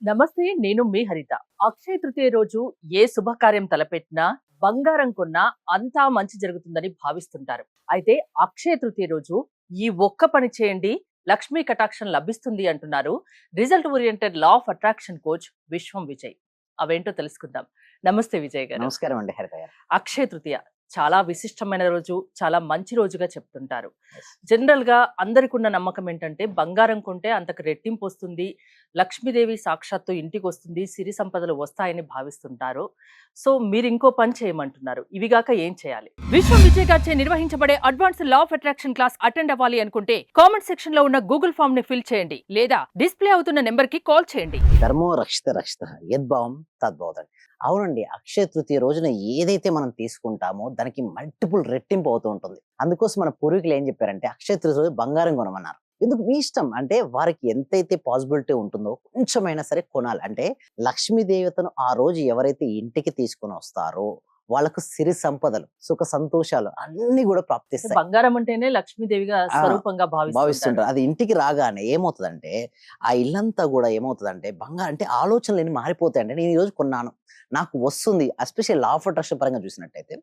నమస్తే, నేను మీ హరిత. అక్షయ తృతీయ రోజు ఏ శుభకార్యం తలపెట్టినా, బంగారం కొన్నా అంతా మంచి జరుగుతుందని భావిస్తుంటారు. అయితే అక్షయ తృతీయ రోజు ఈ ఒక్క పని చేయండి, లక్ష్మీ కటాక్షం లభిస్తుంది అంటున్నారు result oriented law of attraction coach విశ్వం విజయ్. అవేంటో తెలుసుకుందాం. నమస్తే విజయ్ గారు. నమస్కారం అండి హరిత గారు. అక్షయ తృతీయ చాలా విశిష్టమైన రోజు, చాలా మంచి రోజుగా చెప్తుంటారు. Yes. జనరల్ గా అందరికి ఉన్న నమ్మకం ఏంటంటే బంగారం కొంటే అంతకు రెట్టింపు వస్తుంది, లక్ష్మీదేవి సాక్షాత్తు ఇంటికి వస్తుంది, సిరి సంపదలు వస్తాయని భావిస్తుంటారు. సో మీరు ఇంకో పని చేయమంటున్నారు. ఇవిగాక ఏం చేయాలి? విశ్వం విజయ్ గారిచే నిర్వహించబడే advance law of attraction class attend అవ్వాలి అనుకుంటే కామెంట్ సెక్షన్ లో ఉన్న గూగుల్ ఫామ్ ని ఫిల్ చేయండి, లేదా డిస్ప్లే అవుతున్న నెంబర్ కి కాల్ చేయండి. ధర్మో రక్షిత రక్షిత యద్భావం తద్భవతం. అవునండి, అక్షయ తృతీయ రోజున ఏదైతే మనం తీసుకుంటామో దానికి మల్టిపుల్ రెట్టింపు అవుతూ ఉంటుంది. అందుకోసం మన పూర్వీకులు ఏం చెప్పారంటే అక్షయ తృతీయ రోజు బంగారం కొనమన్నారు. ఎందుకు మీ ఇష్టం, అంటే వారికి ఎంతైతే పాసిబిలిటీ ఉంటుందో కొంచెమైనా సరే కొనాలి. అంటే లక్ష్మీ దేవతను ఆ రోజు ఎవరైతే ఇంటికి తీసుకొని వస్తారో వాళ్ళకు సిరి సంపదలు, సుఖ సంతోషాలు అన్ని కూడా ప్రాప్తిస్తాయి. బంగారం అంటేనే లక్ష్మీదేవిగా స్వరూపంగా భావిస్తుంటారు. అది ఇంటికి రాగానే ఏమవుతుందంటే ఆ ఇల్లంతా కూడా ఏమవుతుందంటే బంగారం అంటే ఆలోచనలు మారిపోతాయంటే నేను ఈ రోజు కొన్నాను, నాకు వస్తుంది. ఎస్పెషల్లీ లా ఆఫ్ అట్రాక్షన్ పరంగా చూసినట్టయితే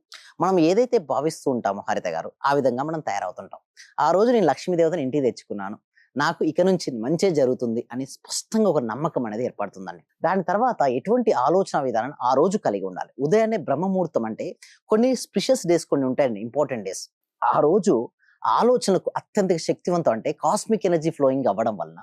మనం ఏదైతే భావిస్తూ ఉంటామో హరిత గారు, ఆ విధంగా మనం తయారవుతుంటాం. ఆ రోజు నేను లక్ష్మీదేవతను ఇంటికి తెచ్చుకున్నాను, నాకు ఇక నుంచి మంచి జరుగుతుంది అని స్పష్టంగా ఒక నమ్మకం అనేది ఏర్పడుతుందండి. దాని తర్వాత ఎటువంటి ఆలోచన విధానం ఆ రోజు కలిగి ఉండాలి. ఉదయాన్నే బ్రహ్మముహూర్తం అంటే కొన్ని స్పెషస్ డేస్ కొన్ని ఉంటాయండి, ఇంపార్టెంట్ డేస్. ఆ రోజు ఆలోచనకు అత్యంత శక్తివంతం, అంటే కాస్మిక్ ఎనర్జీ ఫ్లోయింగ్ అవ్వడం వలన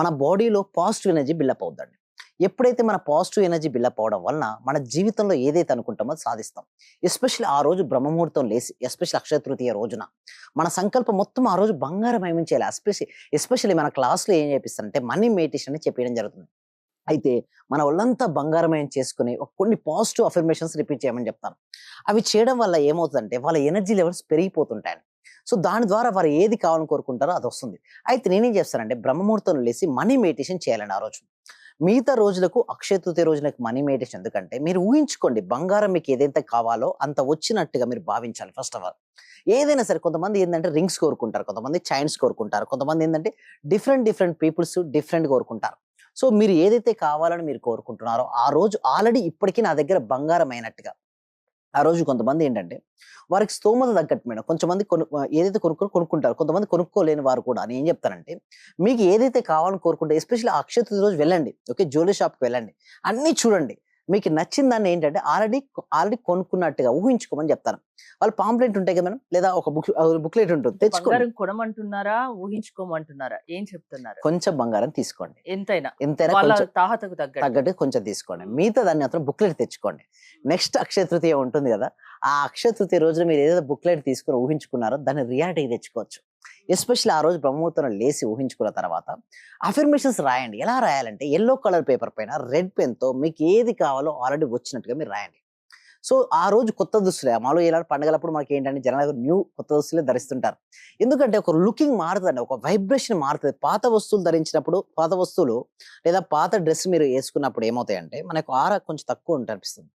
మన బాడీలో పాజిటివ్ ఎనర్జీ బిల్డప్ అవుతుందండి. ఎప్పుడైతే మన పాజిటివ్ ఎనర్జీ బిల్డప్ అవడం వలన మన జీవితంలో ఏదైతే అనుకుంటామో అది సాధిస్తాం. ఎస్పెషల్లీ ఆ రోజు బ్రహ్మముహూర్తం లేసి, ఎస్పెషల్లీ అక్షయ తృతీయ రోజున మన సంకల్పం మొత్తం ఆ రోజు బంగారమయం చేయాలి. ఎస్పెషల్లీ మన క్లాస్లో ఏం చేపిస్తారంటే మనీ మెడిటేషన్ అని చెప్పడం జరుగుతుంది. అయితే మన ఒళ్ళంతా బంగారమయం చేసుకుని కొన్ని పాజిటివ్ అఫర్మేషన్స్ రిపీట్ చేయమని చెప్తాను. అవి చేయడం వల్ల ఏమవుతుందంటే వాళ్ళ ఎనర్జీ లెవెల్స్ పెరిగిపోతుంటాయి. సో దాని ద్వారా వారు ఏది కావాలని కోరుకుంటారో అది వస్తుంది. అయితే నేనేం చేస్తానంటే బ్రహ్మముహూర్తం లేసి మనీ మెడిటేషన్ చేయాలండి ఆ రోజు. మిగతా రోజులకు అక్షయ తృతీయ రోజులకు మనీ మెడిటేషన్ ఎందుకంటే మీరు ఊహించుకోండి, బంగారం మీకు ఏదైతే కావాలో అంత వచ్చినట్టుగా మీరు భావించాలి. ఫస్ట్ ఆఫ్ ఆల్ ఏదైనా సరే, కొంతమంది ఏంటంటే రింగ్స్ కోరుకుంటారు, కొంతమంది చైన్స్ కోరుకుంటారు, కొంతమంది ఏంటంటే డిఫరెంట్ పీపుల్స్ డిఫరెంట్ కోరుకుంటారు. సో మీరు ఏదైతే కావాలని మీరు కోరుకుంటున్నారో ఆ రోజు ఆల్రెడీ ఇప్పటికీ నా దగ్గర బంగారం అయినట్టుగా. ఆ రోజు కొంతమంది ఏంటంటే వారికి స్తోమత తగ్గట్టు మేడం కొంచెమంది ఏదైతే కొనుక్కుంటారు, కొంతమంది కొనుక్కోలేని వారు కూడా. నేను ఏం చెప్తానంటే మీకు ఏదైతే కావాలని కోరుకుంటే ఎస్పెషల్లీ అక్షయ తృతీయ రోజు వెళ్ళండి, ఓకే, జ్యువెలరీ షాప్కి వెళ్ళండి, అన్ని చూడండి. మీకు నచ్చిన దాన్ని ఏంటంటే ఆల్రెడీ కొనుక్కున్నట్టుగా ఊహించుకోమని చెప్తాను. వాళ్ళు పాంప్లెట్ ఉంటాయి కదా మేడం, లేదా ఒక బుక్లెట్ ఉంటుంది, తెచ్చుకోండి. బంగారం కొనమంటున్నారా, ఊహించుకోమంటున్నారా, ఏం చెప్తున్నారు? కొంచెం బంగారం తీసుకోండి, ఎంతైనా ఎంతైనా వాళ్ళ కొంచెం తాహతకు తగ్గట్టు. తగ్గట్టు కొంచెం తీసుకోండి. మిగతా దాన్ని మాత్రం బుక్లెట్ తెచ్చుకోండి. నెక్స్ట్ అక్షయ తృతీయ ఉంటుంది కదా, ఆ అక్షయ తృతీయ రోజున మీరు ఏదైతే బుక్లెట్ తీసుకుని ఊహించుకున్నారో దాన్ని రియాలిటీకి తెచ్చుకోవచ్చు. ఎస్పెషల్లీ ఆ రోజు బ్రహ్మముహూర్తం లేసి ఊహించుకున్న తర్వాత అఫర్మేషన్స్ రాయండి. ఎలా రాయాలంటే ఎల్లో కలర్ పేపర్ పైన రెడ్ పెన్ తో మీకు ఏది కావాలో ఆల్రెడీ వచ్చినట్టుగా మీరు రాయండి. సో ఆ రోజు కొత్త దుస్తులే మాలో ఇలాంటి పండుగలప్పుడు మనకి ఏంటంటే జనాలు న్యూ కొత్త దుస్తులే ధరిస్తుంటారు. ఎందుకంటే ఒక లుకింగ్ మారుతుంది, ఒక వైబ్రేషన్ మారుతుంది. పాత వస్తువులు ధరించినప్పుడు, పాత వస్తువులు లేదా పాత డ్రెస్ మీరు వేసుకున్నప్పుడు ఏమవుతాయంటే మనకు ఆరా కొంచెం తక్కువ అనిపిస్తుంది.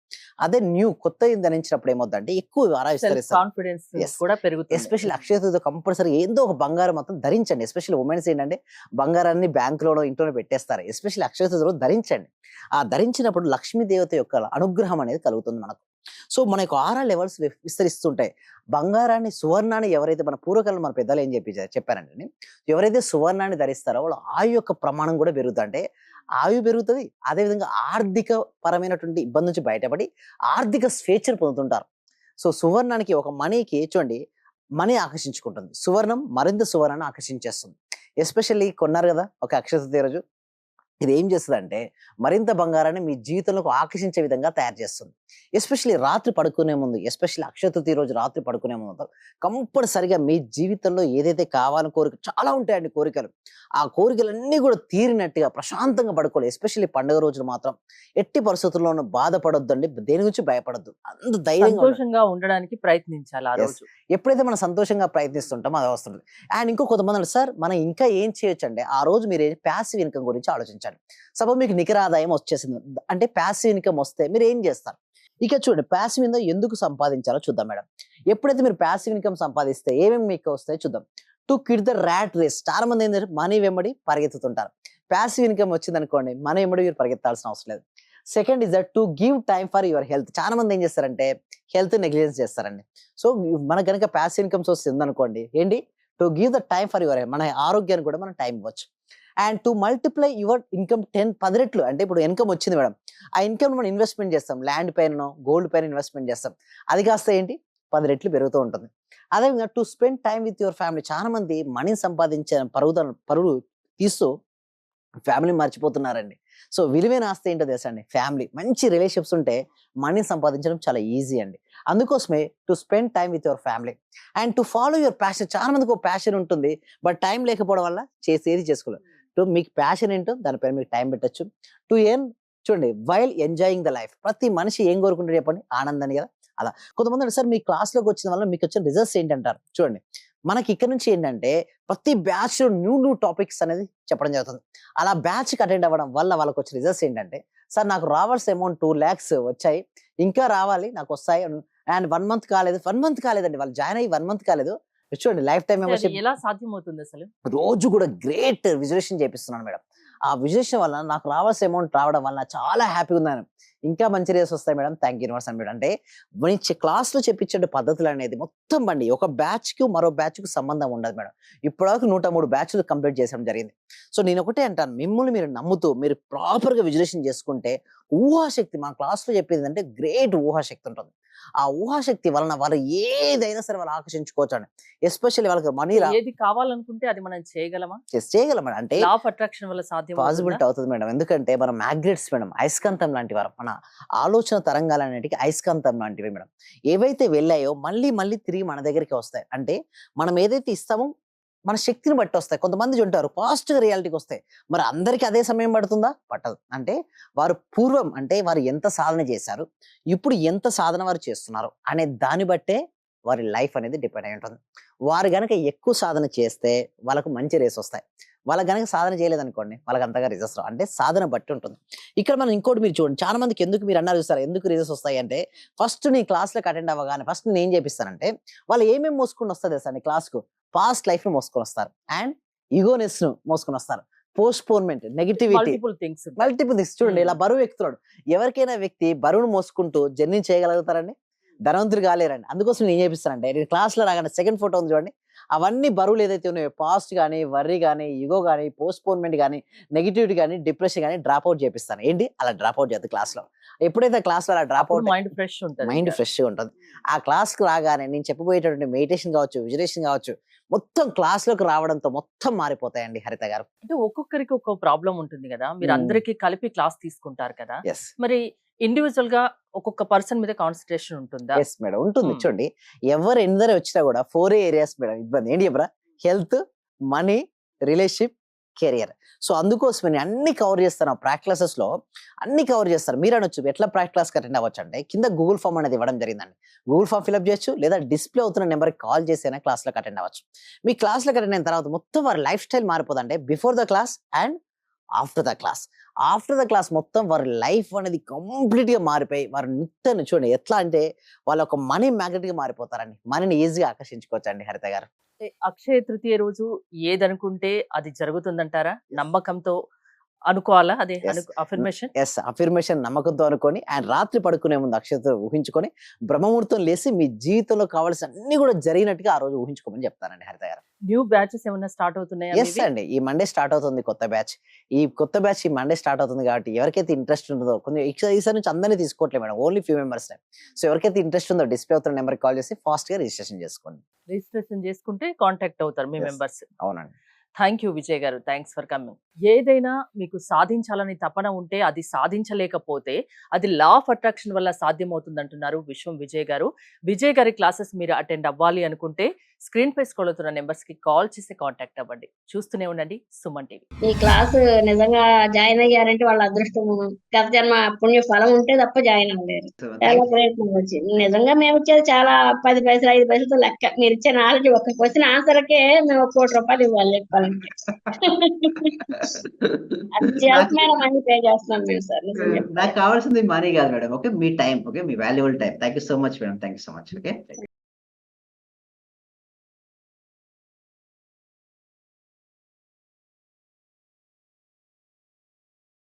అదే కొత్త ధరించినప్పుడు ఏమవుతుందంటే ఎక్కువ ఆరా విస్తరిస్తారు. Confidence Yes. కూడా పెరుగుతుంది. ఎస్పెషల్లీ అక్షయ తృతీయ కంపల్సరీ ఏదో ఒక బంగారం మాత్రం ధరించండి. ఎస్పెషల్లీ ఉమెన్స్ ఏంటంటే బంగారాన్ని బ్యాంకులోనో ఇంట్లోనే పెట్టేస్తారు. ఎస్పెషల్లీ అక్షయ తృతీయ రోజు ధరించండి. ఆ ధరించినప్పుడు లక్ష్మీ దేవత యొక్క అనుగ్రహం అనేది కలుగుతుంది మనకు. సో మన యొక్క ఆరా లెవెల్స్ విస్తరిస్తుంటాయి. బంగారాన్ని, సువర్ణాన్ని ఎవరైతే మన పూర్వకాలంలో మన పెద్దలు ఏం చెప్పారంటే ఎవరైతే సువర్ణాన్ని ధరిస్తారో వాళ్ళు ఆయు యొక్క ప్రమాణం కూడా పెరుగుతుంది. అంటే ఆయు పెరుగుతుంది, అదేవిధంగా ఆర్థిక పరమైనటువంటి ఇబ్బంది నుంచి బయటపడి ఆర్థిక స్వేచ్ఛను పొందుతుంటారు. సో సువర్ణానికి ఒక మనీకి చూడండి, మనీ ఆకర్షించుకుంటుంది, సువర్ణం మరింత సువర్ణాన్ని ఆకర్షించేస్తుంది. ఎస్పెషల్లీ కొన్నారు కదా ఒక అక్షయ తృతీయ రోజు, ఇది ఏం చేస్తుందంటే మరింత బంగారాన్ని మీ జీవితంలోకి ఆకర్షించే విధంగా తయారు చేస్తుంది. ఎస్పెషల్లీ రాత్రి పడుకునే ముందు, ఎస్పెషల్లీ అక్షయ తృతీయ రోజు రాత్రి పడుకునే ముందు కంపల్సరిగా మీ జీవితంలో ఏదైతే కావాలని కోరిక చాలా ఉంటాయండి కోరికలు, ఆ కోరికలన్నీ కూడా తీరినట్టుగా ప్రశాంతంగా పడుకోవాలి. ఎస్పెషల్లీ పండుగ రోజులు మాత్రం ఎట్టి పరిస్థితుల్లోనూ బాధపడొద్దండి, దేని గురించి భయపడొద్దు, అంత ధైర్యంగా సంతోషంగా ఉండడానికి ప్రయత్నించాలి ఆ రోజు. ఎప్పుడైతే మనం సంతోషంగా ప్రయత్నిస్తుంటామో అది వస్తుంది. అండ్ ఇంకో కొంతమంది అంటారు, సార్ మనం ఇంకా ఏం చేయొచ్చు అంటే ఆ రోజు మీరు ప్యాసివ్ ఇన్కమ్ గురించి ఆలోచించండి. సపోజ్ మీకు నికర ఆదాయం వచ్చేసింది అంటే ప్యాసివ్ ఇన్కమ్ వస్తే మీరు ఏం చేస్తారు? ఇక చూడండి, ప్యాసివ్ ఇన్కమ్ ఎందుకు సంపాదించాలో చూద్దాం మేడం. ఎప్పుడైతే మీరు ప్యాసివ్ ఇన్కమ్ సంపాదిస్తే ఏమేమి మీకు వస్తాయో చూద్దాం. To quit the rat race, చాలా మంది ఏంటంటే మనీ వెంబడి పరిగెత్తుతుంటారు. ప్యాసివ్ ఇన్కమ్ వచ్చిందనుకోండి, మనం ఎమ్మడి మీరు పరిగెత్తాల్సిన అవసరం లేదు. Second is that to give time for your health. చాలా మంది ఏం చేస్తారంటే హెల్త్ నెగ్లిజెన్స్ చేస్తారండి. సో మనకు గనుక ప్యాసివ్ ఇన్కమ్ సోర్స్ ఉందనుకోండి, ఏంటి to give the time for your, మన ఆరోగ్యానికి కూడా మనం టైం ఇవ్వచ్చు. And to multiply your income 10 రెట్లు. అంటే ఇప్పుడు ఇన్కమ్ వచ్చింది మేడం, ఆ ఇన్కమ్ మనం ఇన్వెస్ట్మెంట్ చేస్తాం, ల్యాండ్ పైన గోల్డ్ పైన ఇన్వెస్ట్మెంట్ చేస్తాం, అది కాస్త ఏంటి 10 రెట్లు పెరుగుతూ ఉంటుంది. అదేవిధంగా to spend time with your family. చాలా మంది మనీ సంపాదించే పరువులు తీస్తూ ఫ్యామిలీ మర్చిపోతున్నారండి. సో విలువైన ఆస్తి ఏంటో తెలుసా అండి, ఫ్యామిలీ. మంచి రిలేషన్షిప్స్ ఉంటే మనీ సంపాదించడం చాలా ఈజీ అండి. అందుకోసమే to spend time with your family and to follow your passion. చాలా మందికి ఒక ప్యాషన్ ఉంటుంది, బట్ టైం లేకపోవడం వల్ల చేసేది చేసుకోలేదు. మీకు ప్యాషన్ ఏంటో దానిపైన మీకు టైం పెట్టచ్చు. టు ఎర్న్, చూడండి, వైల్ ఎంజాయింగ్ ద లైఫ్. ప్రతి మనిషి ఏం కోరుకుంటారు చెప్పండి, ఆనందాన్ని కదా. అలా కొంతమంది అంటే, సార్ మీ క్లాస్లోకి వచ్చిన వల్ల మీకు వచ్చిన రిజల్ట్స్ ఏంటంటారు. చూడండి, మనకి ఇక్కడ నుంచి ఏంటంటే ప్రతి బ్యాచ్ న్యూ టాపిక్స్ అనేది చెప్పడం జరుగుతుంది. అలా బ్యాచ్కి అటెండ్ అవ్వడం వల్ల వాళ్ళకి వచ్చిన రిజల్ట్స్ ఏంటంటే, సార్ నాకు రావాల్సిన అమౌంట్ 2 lakhs వచ్చాయి, ఇంకా రావాలి, నాకు వస్తాయి. అండ్ 1 month కాలేదు. 1 month కాలేదండి, వాళ్ళు జాయిన్ అయ్యి 1 month కాలేదు. చూడండి, లైఫ్ టైం మెంబర్షిప్ ఎలా సాధ్యమవుతుంది అసలు? రోజు కూడా గ్రేట్ విజులేషన్ చేపిస్తున్నాను మేడం. ఆ విజులేషన్ వల్ల నాకు రావాల్సిన అమౌంట్ రావడం వల్ల చాలా హ్యాపీగా ఉన్నాను. ఇంకా మంచి రేస్ వస్తాయి మేడం, థ్యాంక్ యూనివర్స్ అని మేడం. అంటే క్లాస్లో చెప్పించే పద్ధతులు అనేది మొత్తం బండి ఒక బ్యాచ్కి మరో బ్యాచ్కి సంబంధం ఉండదు మేడం. ఇప్పటివరకు 103 బ్యాచ్లు కంప్లీట్ చేసడం జరిగింది. సో నేను ఒకటే అంటాను, మిమ్మల్ని మీరు నమ్ముతూ మీరు ప్రాపర్గా విజులేషన్ చేసుకుంటే ఊహాశక్తి, మన క్లాస్లో చెప్పేది అంటే గ్రేట్ ఊహాశక్తి ఉంటుంది. ఆ ఊహాశక్తి వలన వాళ్ళు ఏదైనా సరే వాళ్ళు ఆకర్షించుకోవచ్చు అండి. ఎస్పెషల్లీ వాళ్ళకి మనీ ఏది కావాలనుకుంటే అది మనం చేయగలమా? చేయగలం మేడం. అంటే లా ఆఫ్ అట్రాక్షన్ వల్ల సాధ్యం పాసిబిలిటీ అవుతుంది మేడం. ఎందుకంటే మనం మ్యాగ్నెట్స్ మేడం, అయస్కాంతం లాంటి వారు. మన ఆలోచన తరంగాలు అనేటివి అయస్కాంతం లాంటివి మేడం. ఏవైతే వెళ్ళాయో మళ్ళీ మళ్ళీ తిరిగి మన దగ్గరికి వస్తాయి. అంటే మనం ఏదైతే ఇస్తామో మన శక్తిని బట్టి వస్తాయి. కొంతమంది ఉంటారు ఫాస్ట్ గా రియాలిటీకి వస్తాయి, మరి అందరికి అదే సమయం పడుతుందా? పట్టదు. అంటే వారు పూర్వం అంటే వారు ఎంత సాధన చేశారు, ఇప్పుడు ఎంత సాధన వారు చేస్తున్నారు అనే దాన్ని బట్టే వారి లైఫ్ అనేది డిపెండ్ అయి ఉంటుంది. వారు గనక ఎక్కువ సాధన చేస్తే వాళ్ళకు మంచి రేస్ వస్తాయి, వాళ్ళ గనక సాధన చేయలేదనుకోండి వాళ్ళకి అంతగా రిజల్ట్స్ రావు. అంటే సాధన బట్టి ఉంటుంది. ఇక్కడ మనం ఇంకోటి మీరు చూడండి, చాలా మందికి ఎందుకు మీరు అన్నారు చూస్తారా, ఎందుకు రిజల్ట్స్ వస్తాయి అంటే, ఫస్ట్ నీ క్లాస్లోకి అటెండ్ అవ్వగానే ఫస్ట్ నేను ఏం చేపిస్తానంటే, వాళ్ళు ఏమేమి మోసుకుని వస్తుంది సార్ నీ క్లాస్కు, పాస్ట్ లైఫ్ ను మోసుకొని వస్తారు, అండ్ ఈగోనెస్ ను మోసుకొని వస్తారు, పోస్ట్పోన్మెంట్, నెగిటివిటీ, మల్టిపుల్ థింగ్స్. చూడండి ఇలా బరువు ఎక్కుతున్నాడు. ఎవరికైనా వ్యక్తి బరువును మోసుకుంటూ జర్నీ చేయగలుగుతారండి, ధనవంతులు కాలేరండి. అందుకోసం నేను ఏం చేపిస్తానంటే, నేను క్లాస్లో రాగానే సెకండ్ ఫోటో ఉంది చూడండి, అవన్నీ బరువులు ఏదైతే ఉన్నాయో పాస్ట్ కానీ, వర్రీ కానీ, ఈగో కానీ, పోస్ట్పోన్మెంట్ కానీ, నెగిటివిటీ కానీ, డిప్రెషన్ కానీ డ్రాప్ అవుట్ చేపిస్తాను. ఏంటి అలా డ్రాప్ అవుట్ చేస్తుంది క్లాస్లో. ఎప్పుడైతే క్లాస్లో అలా డ్రాప్ అవుట్, మైండ్ ఫ్రెష్గా ఉంటుంది. ఆ క్లాస్కి రాగానే నేను చెప్పబోయేటటువంటి మెడిటేషన్ కావచ్చు, విజులేషన్ కావచ్చు, మొత్తం క్లాస్లోకి రావడంతో మొత్తం మారిపోతాయండి హరిత గారు. అంటే ఒక్కొక్కరికి ఒక్కో ప్రాబ్లం ఉంటుంది కదా, మీరు అందరికీ కలిపి క్లాస్ తీసుకుంటారు కదా, మరి ఇండివిజువల్ గా ఒక్కొక్క పర్సన్ మీద కాన్సన్ట్రేషన్ ఉంటుందా? ఎస్ మేడం, ఉంటుంది. చూడండి, ఎవరు ఎందరూ వచ్చినా కూడా 4 areas మేడం ఇబ్బంది. ఏంటి చెప్పరా, health, money, relationship, career. So అందుకోసమే నేను అన్ని కవర్ చేస్తాను. ప్రాక్టీస్ క్లాసెస్ లో అన్ని కవర్ చేస్తారు. మీరు అనొచ్చు ఎట్లా ప్రాక్టీస్ క్లాస్ అటెండ్ అవ్వచ్చు అంటే, కింద గూగుల్ ఫామ్ అనేది ఇవ్వడం జరిగిందండి. గూగుల్ ఫామ్ ఫిల్అప్ చేయొచ్చు, లేదా డిస్ప్లే అవుతున్న నెంబర్కి కాల్ చేసైనా క్లాస్లోకి అటెండ్ అవ్వచ్చు. మీ క్లాస్లోకి అటెండ్ అయిన తర్వాత మొత్తం వారి లైఫ్ స్టైల్ మారిపోతుందంటే, before the class and after the class. After the class మొత్తం వారి లైఫ్ అనేది కంప్లీట్ గా మారిపోయి, వారి నిత్యాన్ని చూడండి ఎట్లా అంటే వాళ్ళు ఒక మనీ మ్యాగ్నెట్ గా మారిపోతారండి. మనీని ఈజీగా ఆకర్షించుకోవచ్చు అండి హరిత గారు. అక్షయ తృతీయ రోజు ఏదనుకుంటే అది జరుగుతుందంటారా? నమ్మకంతో అనుకోవాలా? అదే అఫర్మేషన్. అఫర్మేషన్ నమ్మకంతో అనుకొని, అండ్ రాత్రి పడుకునే ముందు అక్షయతో ఊహించుకొని బ్రహ్మముహూర్తం లేసి మీ జీవితంలో కావాల్సిన అన్ని కూడా జరిగినట్టుగా ఆ రోజు ఊహించుకోమని చెప్తానండి హరిత గారు. న్యూ బ్యాచెస్ ఏమైనా స్టార్ట్ అవుతున్నాయా? ఎస్ అండి, ఈ మండే స్టార్ట్ అవుతుంది కొత్త బ్యాచ్. ఈ మండే స్టార్ట్ అవుతుంది కాబట్టి ఎవరికైతే ఇంట్రెస్ట్ ఉంటుందో, కొంచెం ఈసారి నుంచి అందరినీ తీసుకోవట్లేదు madam, only few members. So ఎవరికైతే ఇంట్రెస్ట్ ఉందో డిస్ప్లే అవుతున్న నెంబర్కి కాల్ చేసి ఫాస్ట్ గా రిజిస్ట్రేషన్ చేసుకోండి. రిజిస్ట్రేషన్ చేసుకుంటే కాంటాక్ట్ అవుతారు మీ మెంబర్స్. అవునండి. థ్యాంక్ యూ విజయ్ గారు, థ్యాంక్స్ ఫర్ కమింగ్. ఏదైనా మీకు సాధించాలని తపన ఉంటే, అది సాధించలేకపోతే అది లా ఆఫ్ అట్రాక్షన్ వల్ల సాధ్యమవుతుంది అంటున్నారు విశ్వం విజయ్ గారు. విజయ్ గారి క్లాసెస్ మీరు అటెండ్ అవ్వాలి అనుకుంటే స్క్రీన్ పై స్క్రోల్ అవుతున్న నెంబర్స్ కి కాల్ చేసి కాంటాక్ట్ అవ్వండి. చూస్తూనే ఉండండి సుమన్ టీవీ. ఈ క్లాస్ నిజంగా జాయిన్ అయ్యారంటే వాళ్ళ అదృష్టం, గత జన్మ పుణ్య ఫలం ఉంటే తప్ప జాయిన్ అవ్వలేరు. చాలా ప్రయత్నం వచ్చింది. నిజంగా మేము ఇచ్చేది చాలా 10 పైసలు 5 పైసలతో లెక్క. మీరు ఇచ్చే నాలెడ్జ్ ఒక క్వశ్చన్ ఆన్సర్కే మేము 1 కోటి రూపాయలు ఇవ్వాలి చెప్పాలంటే. అత్యల్పమైన మనీ పే చేస్తున్నాం మేము సార్. నాకు కావాల్సింది మనీ కాదు madam, okay, me time, okay, me valuable time. Thank you so much madam, thank you so much. Okay.